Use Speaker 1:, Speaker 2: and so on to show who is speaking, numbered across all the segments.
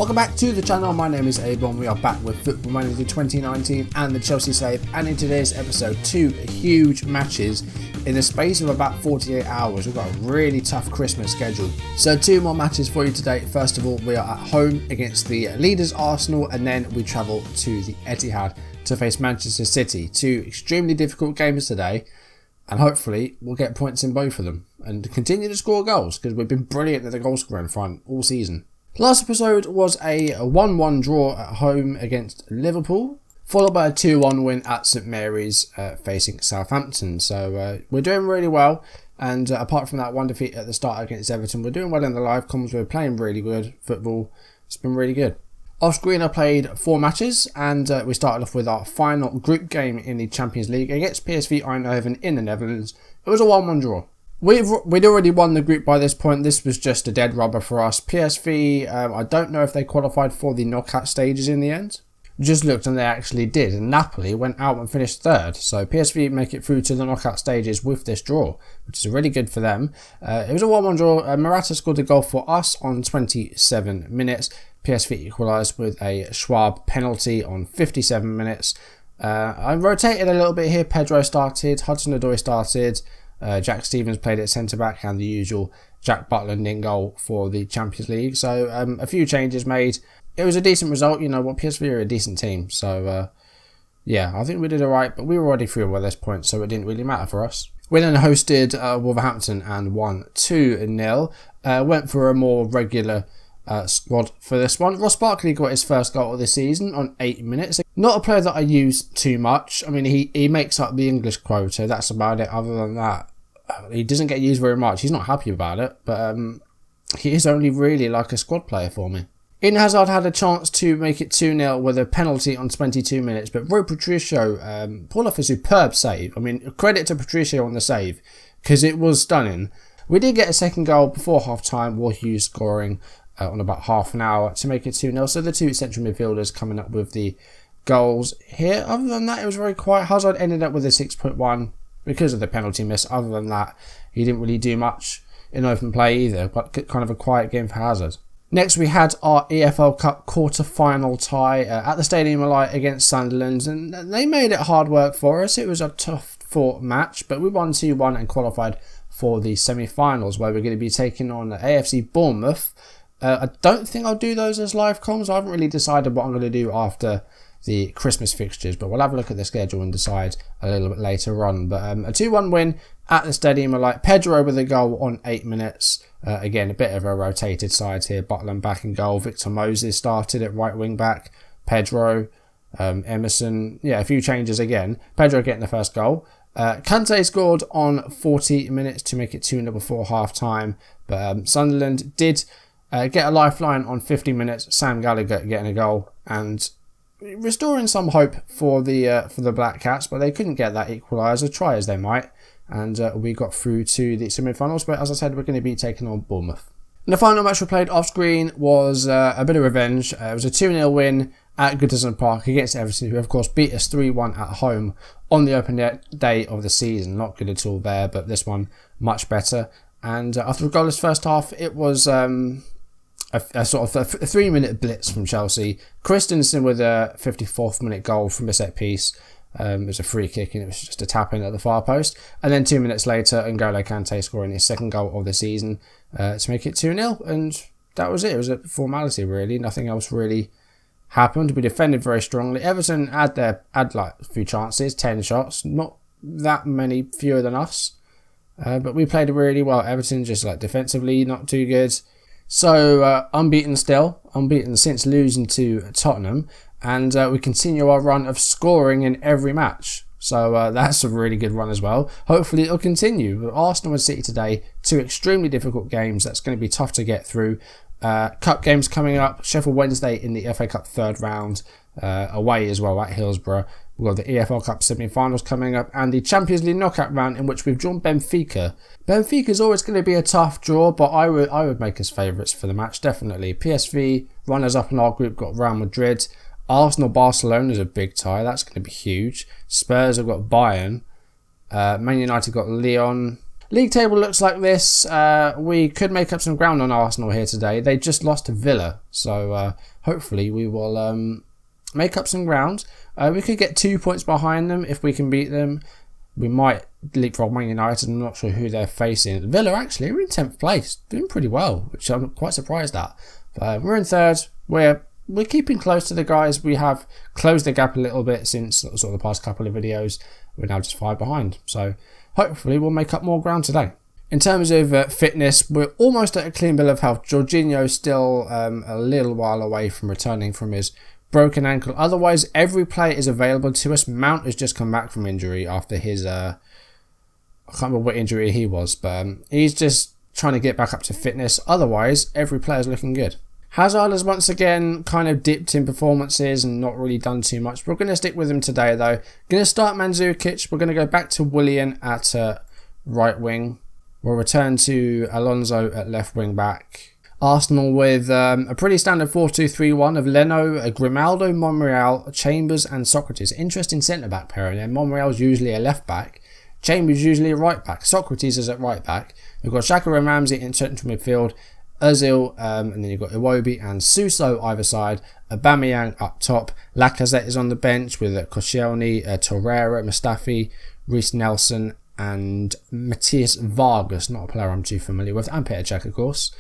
Speaker 1: Welcome back to the channel. My name is A-Bomb. We are back with Football Manager 2019 and the Chelsea save, and in today's episode, two huge matches in the space of about 48 hours. We've got a really tough Christmas schedule. So two more matches for you today. First of all, we are at home against the leaders Arsenal, and then we travel to the Etihad to face Manchester City. Two extremely difficult games today, and hopefully we'll get points in both of them and continue to score goals, because we've been brilliant at the goal scoring front all season. Last episode was a 1-1 draw at home against Liverpool, followed by a 2-1 win at St Mary's facing Southampton. So we're doing really well, and apart from that one defeat at the start against Everton, we're doing well in the live comms. We're playing really good football. It's been really good. Off screen, I played 4 matches, and we started off with our final group game in the Champions League against PSV Eindhoven in the Netherlands. It was a 1-1 draw. We'd already won the group by this point. This was just a dead rubber for us. PSV, I don't know if they qualified for the knockout stages in the end. Just looked and they actually did. And Napoli went out and finished third. So PSV make it through to the knockout stages with this draw, which is really good for them. It was a 1-1 draw. Morata scored a goal for us on 27 minutes. PSV equalised with a Schwab penalty on 57 minutes. I rotated a little bit here. Pedro started. Hudson-Odoi started. Jack Stevens played at centre-back, and the usual Jack Butland in goal for the Champions League. So a few changes made. It was a decent result. You know what, PSV are a decent team. So yeah, I think we did alright, but we were already through by this point, so it didn't really matter for us. We then hosted Wolverhampton and won 2-0. Went for a more regular squad for this one. Ross Barkley got his first goal of the season on 8 minutes. Not a player that I use too much. I mean, he makes up the English quota. That's about it. Other than that, he doesn't get used very much. He's not happy about it, but he is only really like a squad player for me. Eden Hazard had a chance to make it 2-0 with a penalty on 22 minutes, but Rui Patricio pulled off a superb save. I mean, credit to Patricio on the save, because it was stunning. We did get a second goal before half-time, War Hughes scoring on about half an hour to make it 2-0. So the two central midfielders coming up with the goals here. Other than that, it was very quiet. Hazard ended up with a 6.1 because of the penalty miss. Other than that, he didn't really do much in open play either, but kind of a quiet game for Hazard. Next, we had our EFL Cup quarter-final tie at the Stadium of Light against Sunderland, and they made it hard work for us. It was a tough-fought match, but we won 2-1 and qualified for the semi-finals, where we're going to be taking on AFC Bournemouth. I don't think I'll do those as live comms. I haven't really decided what I'm going to do after the Christmas fixtures, but we'll have a look at the schedule and decide a little bit later on. But a 2-1 win at the Stadium of Light. Pedro with a goal on 8 minutes. Again, a bit of a rotated side here. Butland back in goal. Victor Moses started at right wing back. Pedro, Emerson. Yeah, a few changes again. Pedro getting the first goal. Kante scored on 40 minutes to make it 2-0 before half time. But Sunderland did get a lifeline on 50 minutes. Sam Gallagher getting a goal and restoring some hope for the Black Cats, but they couldn't get that equaliser, try as they might, and we got through to the semi-finals. But as I said, we're going to be taking on Bournemouth. And the final match we played off screen was a bit of revenge. It was a 2-0 win at Goodison Park against Everton, who of course beat us 3-1 at home on the open day of the season. Not good at all there, but this one much better. And after a goalless first half, it was a sort of a 3-minute blitz from Chelsea. Christensen with a 54th minute goal from a set piece. It was a free kick and it was just a tap in at the far post. And then 2 minutes later, N'Golo Kante scoring his second goal of the season to make it 2-0. And that was it. It was a formality really. Nothing else really happened. We defended very strongly. Everton had like a few chances, 10 shots. Not that many fewer than us. But we played really well. Everton just like defensively not too good. So unbeaten still, unbeaten since losing to Tottenham, and we continue our run of scoring in every match. So that's a really good run as well. Hopefully it'll continue. But Arsenal and City today, two extremely difficult games. That's going to be tough to get through. Cup games coming up. Sheffield Wednesday in the FA Cup third round, away as well at Hillsborough. We've got the EFL Cup semi-finals coming up and the Champions League knockout round in which we've drawn Benfica. Benfica is always going to be a tough draw, but I would make us favourites for the match, definitely. PSV, runners-up in our group, got Real Madrid. Arsenal-Barcelona is a big tie. That's going to be huge. Spurs have got Bayern. Man United got Lyon. League table looks like this. We could make up some ground on Arsenal here today. They just lost to Villa, so hopefully we will make up some ground. We could get 2 points behind them if we can beat them. We might leapfrog Man United. I'm not sure who they're facing. Villa actually are in 10th place, doing pretty well, which I'm quite surprised at. But we're in 3rd. We're keeping close to the guys. We have closed the gap a little bit since sort of the past couple of videos. We're now just 5 behind. So hopefully we'll make up more ground today. In terms of fitness, we're almost at a clean bill of health. Jorginho's still a little while away from returning from his broken ankle. Otherwise, every player is available to us. Mount has just come back from injury after his... I can't remember what injury he was, but he's just trying to get back up to fitness. Otherwise, every player's looking good. Hazard has once again kind of dipped in performances and not really done too much. We're going to stick with him today though. Going to start Mandzukic. We're going to go back to Willian at right wing. We'll return to Alonso at left wing back. Arsenal with a pretty standard 4-2-3-1 of Leno, Grimaldo, Monreal, Chambers and Socrates. Interesting centre back pairing there. Monreal's usually a left back. Chambers usually a right back. Socrates is at right back. We've got Xhaka and Ramsey in central midfield. Ozil, and then you've got Iwobi and Suso either side. Aubameyang up top. Lacazette is on the bench with Koscielny, Torreira, Mustafi, Reece Nelson and Matthias Vargas, not a player I'm too familiar with, and Petr Cech of course.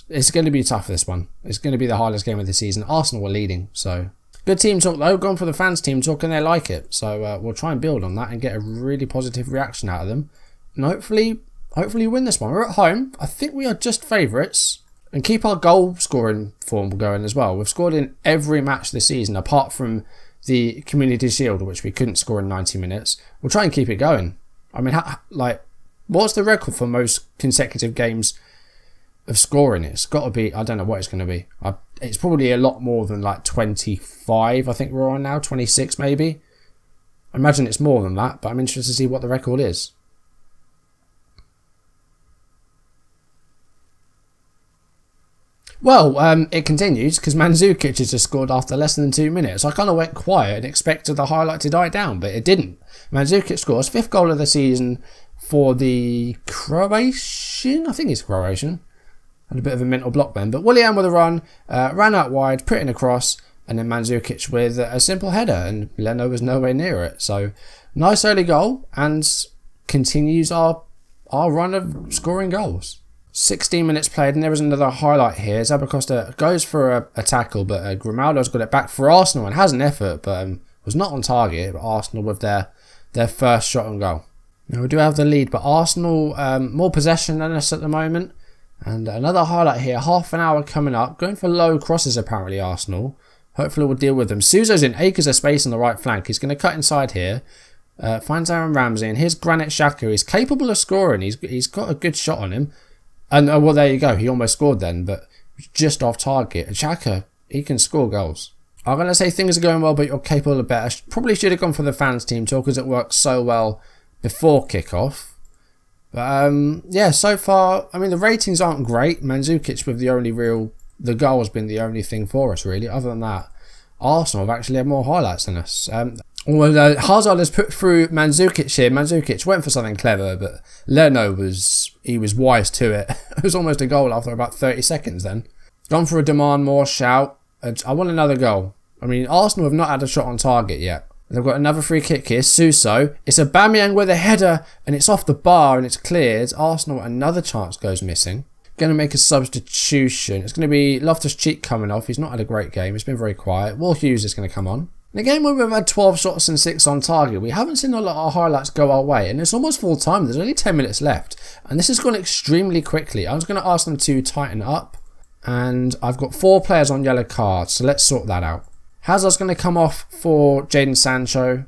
Speaker 1: It's going to be tough, this one. It's going to be the hardest game of the season. Arsenal are leading, so... Good team talk though, gone for the fans team talk and they like it. So we'll try and build on that and get a really positive reaction out of them. And hopefully win this one. We're at home. I think we are just favourites. And keep our goal scoring form going as well. We've scored in every match this season apart from the Community Shield, which we couldn't score in 90 minutes. We'll try and keep it going. I mean, what's the record for most consecutive games of scoring? It's got to be, I don't know what it's going to be. It's probably a lot more than like 25, I think we're on now, 26 maybe. I imagine it's more than that, but I'm interested to see what the record is. Well, it continues because Mandzukic has just scored after less than 2 minutes. I kind of went quiet and expected the highlight to die down, but it didn't. Mandzukic scores 5th goal of the season for the Croatian. I think it's Croatian. Had a bit of a mental block then. But Willian with a run, ran out wide, put in a cross, and then Mandzukic with a simple header, and Leno was nowhere near it. So nice early goal and continues our run of scoring goals. 16 minutes played, and there is another highlight here. Zappacosta goes for a tackle, but Grimaldo's got it back for Arsenal and has an effort, but was not on target. But Arsenal with their first shot on goal. Now we do have the lead, but Arsenal more possession than us at the moment. And another highlight here, half an hour coming up. Going for low crosses apparently, Arsenal. Hopefully we'll deal with them. Suso's in acres of space on the right flank. He's going to cut inside here. Finds Aaron Ramsey, and here's Granit Xhaka. He's capable of scoring. He's got a good shot on him. And well, there you go. He almost scored then, but just off target. Xhaka, he can score goals. I'm going to say things are going well, but you're capable of better. Probably should have gone for the fans team talk because it worked so well before kickoff. But yeah, so far, I mean, the ratings aren't great. Mandzukic with the goal has been the only thing for us, really. Other than that, Arsenal have actually had more highlights than us. Although Hazard has put through Mandzukic here. Mandzukic went for something clever, but Leno was wise to it. It was almost a goal after about 30 seconds then. Gone for a demand more shout. I want another goal. I mean, Arsenal have not had a shot on target yet. They've got another free kick here. Suso. It's Aubameyang with a header and it's off the bar and it's cleared. Arsenal, another chance goes missing. Going to make a substitution. It's going to be Loftus-Cheek coming off. He's not had a great game. It's been very quiet. Will Hughes is going to come on. In a game where we've had 12 shots and 6 on target, we haven't seen a lot of highlights go our way, and it's almost full time. There's only 10 minutes left, and this has gone extremely quickly. I was going to ask them to tighten up, and I've got 4 players on yellow cards, so let's sort that out. Hazard's going to come off for Jadon Sancho,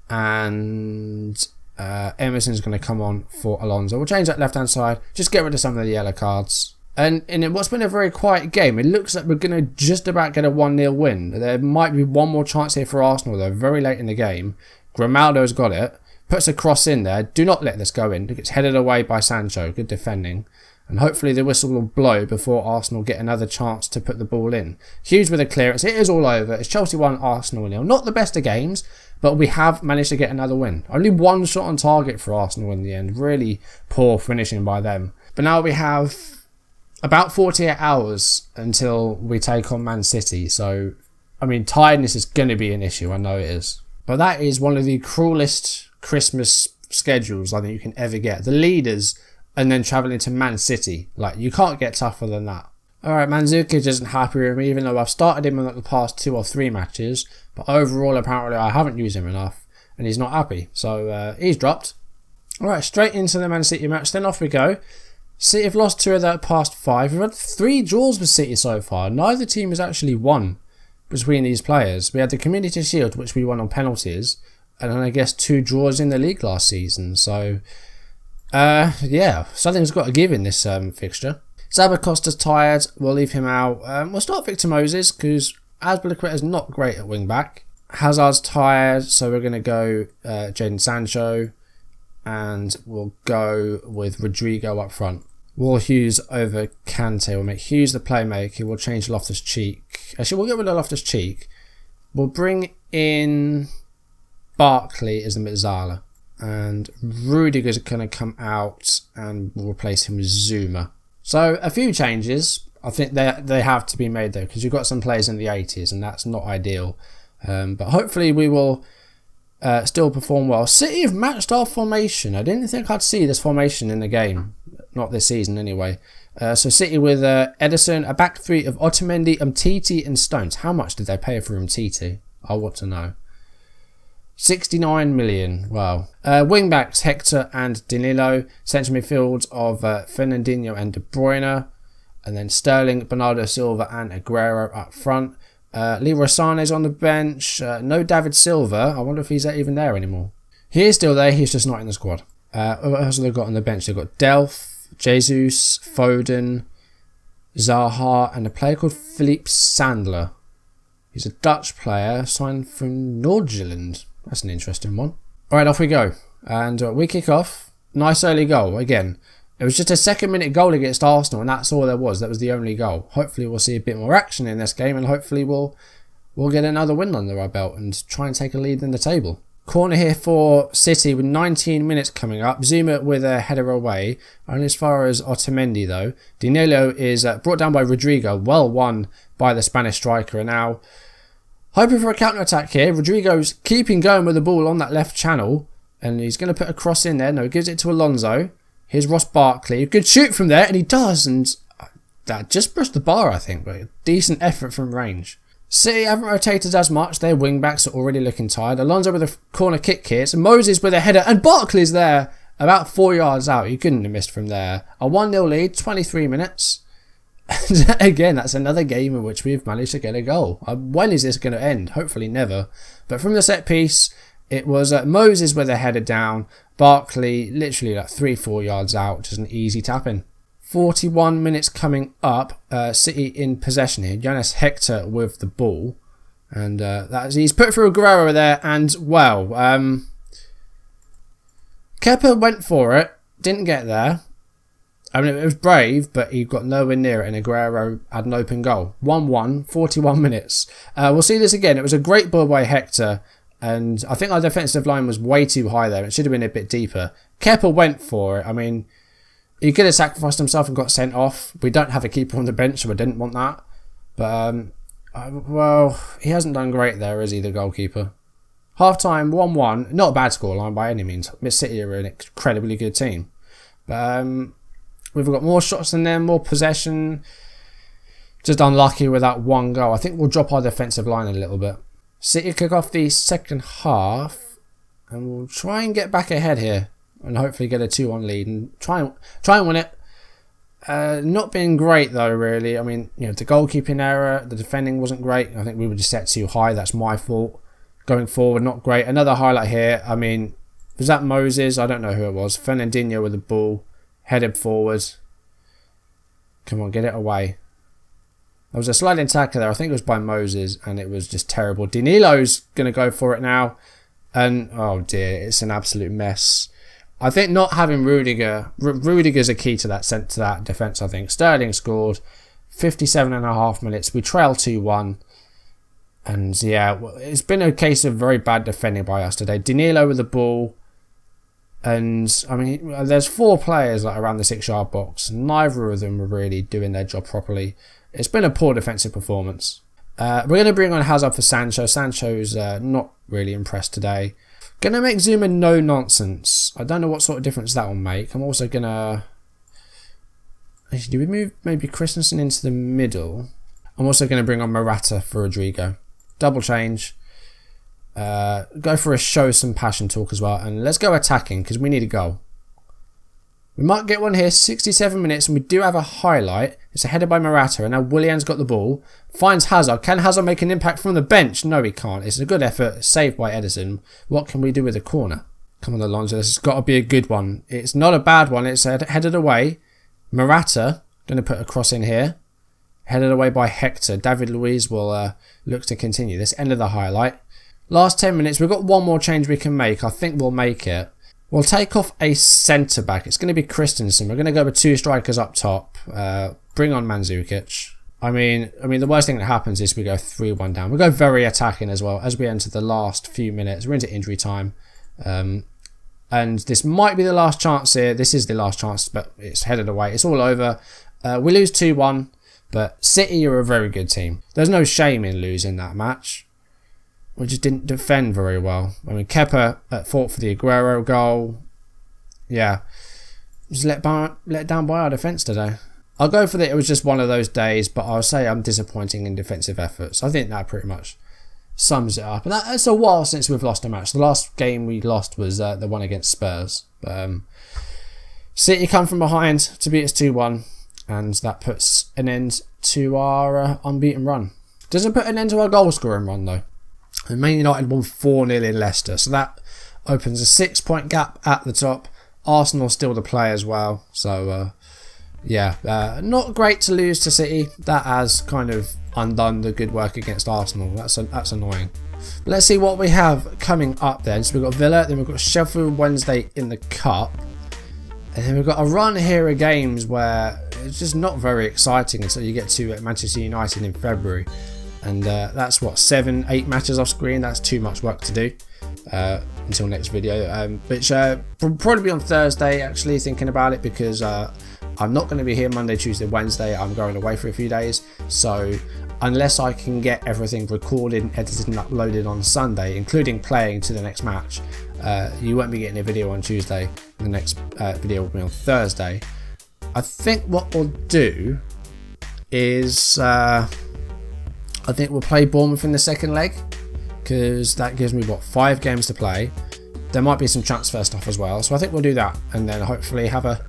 Speaker 1: and Emerson's going to come on for Alonso. We'll change that left-hand side, just get rid of some of the yellow cards. And in what's been a very quiet game, it looks like we're going to just about get a 1-0 win. There might be one more chance here for Arsenal, though, very late in the game. Grimaldo's got it, puts a cross in there. Do not let this go in. It gets headed away by Sancho. Good defending. And hopefully the whistle will blow before Arsenal get another chance to put the ball in. Hughes with a clearance. It is all over. It's Chelsea 1, Arsenal 0. Not the best of games, But we have managed to get another win. Only one shot on target for Arsenal in the end. Really poor finishing by them. But now we have about 48 hours until we take on Man City. So, I mean, tiredness is going to be an issue. I know it is. But that is one of the cruelest Christmas schedules I think you can ever get. The leaders and then travelling to Man City. Like, you can't get tougher than that. Alright, Mandzukic isn't happy with me, even though I've started him in like the past 2 or 3 matches. But overall, apparently, I haven't used him enough. And he's not happy. So, he's dropped. Alright, straight into the Man City match. Then off we go. City have lost 2 of their past 5. We've had 3 draws with City so far. Neither team has actually won between these players. We had the Community Shield, which we won on penalties. And then I guess 2 draws in the league last season. So, yeah, something's got to give in this fixture. Zabacosta's tired. We'll leave him out. We'll start Victor Moses because Azpilicueta's not great at wing back. Hazard's tired, so we're going to go Jadon Sancho. And we'll go with Rodrigo up front. Will Hughes over Kante. We'll make Hughes the playmaker. We'll change Loftus-Cheek. Actually, we'll get rid of Loftus-Cheek. We'll bring in Barkley as the Mezzala. And Rudiger's going to come out and we'll replace him with Zuma. So, a few changes. I think they have to be made though, because you've got some players in the 80s and that's not ideal. But hopefully we will still perform well. City have matched our formation. I didn't think I'd see this formation in the game. Not this season anyway. So City with Ederson, a back 3 of Otamendi, Umtiti and Stones. How much did they pay for Umtiti? I want to know. 69 million. Wow. Wing backs Hector and Danilo. Central midfield of Fernandinho and De Bruyne. And then Sterling, Bernardo Silva and Aguero up front. Leroy Sané's on the bench. No David Silva. I wonder if he's even there anymore. He is still there. He's just not in the squad. What else have they got on the bench? They've got Delph, Jesus, Foden, Zaha, and a player called Philippe Sandler. He's a Dutch player signed from Nordjylland. That's an interesting one. Alright, off we go. And we kick off. Nice early goal. Again, it was just a 2nd-minute goal against Arsenal, and that's all there was. That was the only goal. Hopefully we'll see a bit more action in this game, and hopefully we'll get another win under our belt and try and take a lead in the table. Corner here for City with 19 minutes coming up. Zuma with a header away. Only as far as Otamendi though. Danilo is brought down by Rodrigo. Well won by the Spanish striker. And now, hoping for a counter-attack here. Rodrigo's keeping going with the ball on that left channel. And he's going to put a cross in there. No, he gives it to Alonso. Here's Ross Barkley. Good shoot from there, and he does. And that just brushed the bar, I think. But decent effort from range. City haven't rotated as much. Their wing-backs are already looking tired. Alonso with a corner kick here. So Moses with a header. And Barkley's there about 4 yards out. He couldn't have missed from there. A 1-0 lead, 23 minutes. And again, that's another game in which we've managed to get a goal. When is this going to end? Hopefully never. But from the set piece, it was Moses with a header down. Barkley literally like 3-4 yards out. Just an easy tap-in. 41 minutes coming up. City in possession here. Jonas Hector with the ball. And he's put through Aguero there. And, well, Kepa went for it. Didn't get there. I mean, it was brave, but he got nowhere near it. And Aguero had an open goal. 1-1, 41 minutes. We'll see this again. It was a great ball by Hector. And I think our defensive line was way too high there. It should have been a bit deeper. Kepa went for it. I mean, he could have sacrificed himself and got sent off. We don't have a keeper on the bench, so I didn't want that. But, well, he hasn't done great there, is he, the goalkeeper? Half-time, 1-1. Not a bad scoreline by any means. Miss City are an incredibly good team. But we've got more shots than them, more possession. Just unlucky with that one goal. I think we'll drop our defensive line a little bit. City kick off the second half. And we'll try and get back ahead here. And hopefully get a 2-1 lead and try and win it. Not being great though, really. I mean, you know, the goalkeeping error, the defending wasn't great. I think we were just set too high. That's my fault. Going forward, not great. Another highlight here. I mean, was that Moses? I don't know who it was. Fernandinho with the ball, headed forward. Come on, get it away. There was a sliding tackle there. I think it was by Moses, and it was just terrible. Danilo's going to go for it now, and oh dear, it's an absolute mess. I think not having Rudiger's a key to that defence, I think. Sterling scored 57.5 minutes. We trail 2-1. And yeah, it's been a case of very bad defending by us today. Danilo with the ball. And I mean, there's 4 players like around the 6-yard box. Neither of them were really doing their job properly. It's been a poor defensive performance. We're going to bring on Hazard for Sancho. Sancho's not really impressed today. Going to make Zuma no nonsense. I don't know what sort of difference that will make. I'm also going to... Actually, do we move maybe Christensen into the middle? I'm also going to bring on Morata for Rodrigo. Double change. Go for a show some passion talk as well. And let's go attacking because we need a goal. We might get one here. 67 minutes and we do have a highlight. It's a header by Morata and now Willian's got the ball. Finds Hazard. Can Hazard make an impact from the bench? No, he can't. It's a good effort. Saved by Edison. What can we do with a corner? Come on, Alonso. This has got to be a good one. It's not a bad one. It's headed away. Morata. Going to put a cross in here. Headed away by Hector. David Luiz will look to continue this. End of the highlight. Last 10 minutes. We've got one more change we can make. I think we'll make it. We'll take off a centre-back. It's going to be Christensen. We're going to go with 2 strikers up top. Bring on Mandzukic. I mean, the worst thing that happens is we go 3-1 down. We go very attacking as well as we enter the last few minutes. We're into injury time. And this might be the last chance here. This is the last chance, but it's headed away. It's all over. We lose 2-1. But City are a very good team. There's no shame in losing that match. We just didn't defend very well. I mean, Kepa fought for the Aguero goal. Yeah. Just let down by our defence today. I'll go for that. It was just one of those days, but I'll say I'm disappointing in defensive efforts. I think that pretty much sums it up. And that's a while since we've lost a match. The last game we lost was the one against Spurs. City come from behind to beat us 2-1. And that puts an end to our unbeaten run. Doesn't put an end to our goal scoring run though. And Man United won 4-0 in Leicester. So that opens a 6-point gap at the top. Arsenal still to play as well. So yeah, not great to lose to City. That has kind of undone the good work against Arsenal. That's annoying. But let's see what we have coming up then. So we've got Villa, then we've got Sheffield Wednesday in the Cup. And then we've got a run here of games where it's just not very exciting until you get to Manchester United in February. And that's what, 7-8 matches off screen. That's too much work to do until next video. Which will probably be on Thursday, actually, thinking about it, because I'm not going to be here Monday, Tuesday, Wednesday. I'm going away for a few days. So unless I can get everything recorded, edited and uploaded on Sunday, including playing to the next match, you won't be getting a video on Tuesday. The next video will be on Thursday. I think what we'll do is I think we'll play Bournemouth in the second leg, because that gives me 5 games to play. There might be some transfer stuff as well, so I think we'll do that and then hopefully have a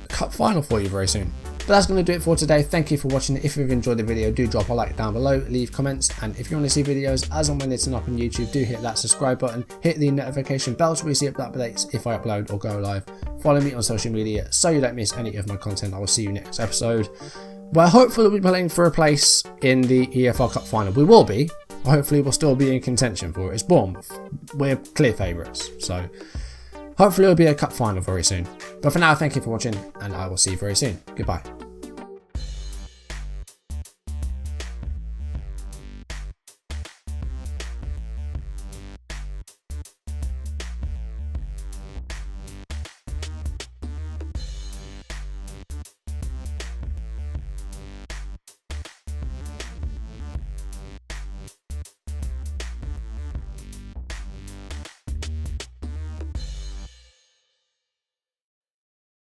Speaker 1: cup final for you very soon. But that's going to do it for today. Thank you for watching. If you've enjoyed the video, do drop a like down below, leave comments, and if you want to see videos as and when it's up on YouTube, do hit that subscribe button, hit the notification bell to receive updates if I upload or go live. Follow me on social media so you don't miss any of my content. I will see you next episode, where hopefully we'll be playing for a place in the EFL Cup final. We will be. Hopefully we'll still be in contention for it. It's Bournemouth. We're clear favourites, so hopefully it'll be a cup final very soon. But for now, thank you for watching, and I will see you very soon. Goodbye.